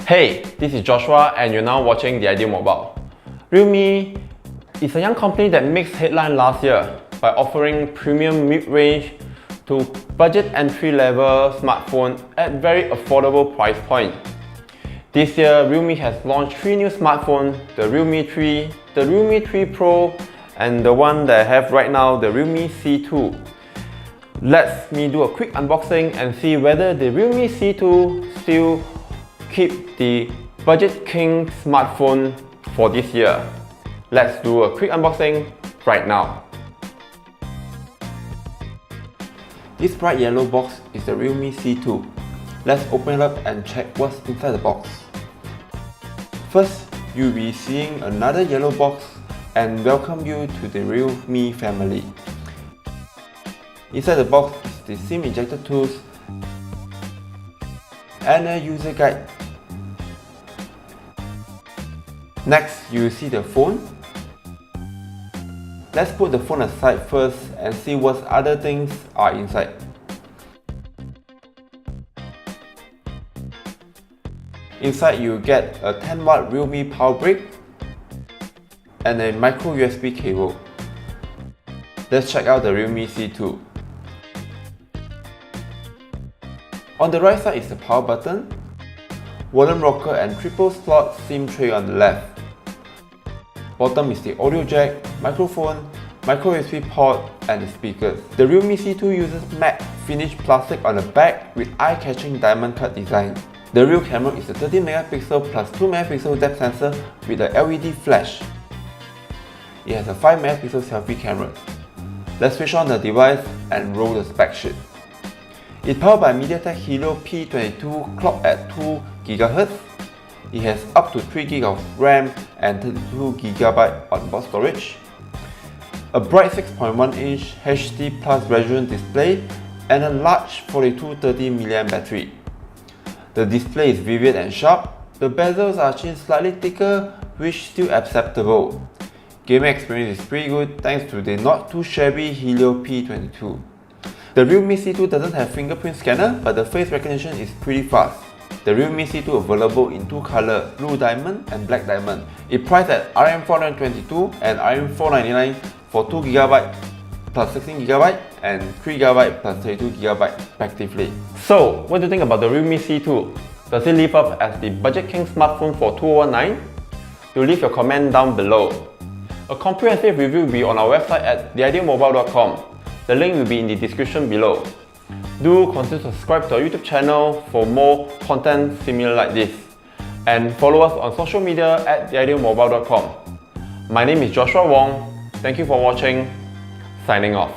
Hey, this is Joshua and you're now watching The Ideal Mobile. Realme is a young company that makes headline last year by offering premium mid-range to budget entry-level smartphone at very affordable price point. This year, Realme has launched 3 new smartphones, the Realme 3, the Realme 3 Pro, and the one that I have right now, the Realme C2. Let me do a quick unboxing and see whether the Realme C2 still keep the budget king smartphone for this year. Let's do a quick unboxing right now. This bright yellow box is the Realme C2. Let's open it up and check what's inside the box. First, you'll be seeing another yellow box and welcome you to the Realme family. Inside the box is the SIM ejector tools and a user guide. Next, you see the phone. Let's put the phone aside first and see what other things are inside. Inside you get a 10W Realme power brick and a micro USB cable. Let's check out the Realme C2. On the right side is the power button, volume rocker and triple slot SIM tray on the left. Bottom is the audio jack, microphone, micro USB port and the speakers. The Realme C2 uses matte finished plastic on the back with eye-catching diamond cut design. The rear camera is a 13MP plus 2MP depth sensor with a LED flash. It has a 5MP selfie camera. Let's switch on the device and roll the spec sheet. It's powered by MediaTek Helio P22 clocked at 2 GHz. It has up to 3GB of RAM and 32GB onboard storage, a bright 6.1-inch HD Plus resolution display, and a large 4230mAh battery. The display is vivid and sharp. The bezels are slightly thicker, which still acceptable. Gaming experience is pretty good thanks to the not too shabby Helio P22. The Realme C2 doesn't have fingerprint scanner, but the face recognition is pretty fast. The Realme C2 available in 2 colors, blue diamond and black diamond. It priced at RM422 and RM499 for 2GB plus 16GB and 3GB plus 32GB respectively. So, what do you think about the Realme C2? Does it live up as the budget king smartphone for 2019? Do leave your comment down below. A comprehensive review will be on our website at theidealmobile.com. The link will be in the description below. Do consider subscribe to our YouTube channel for more content similar like this. And follow us on social media at theidealmobile.com. My name is Joshua Wong. Thank you for watching. Signing off.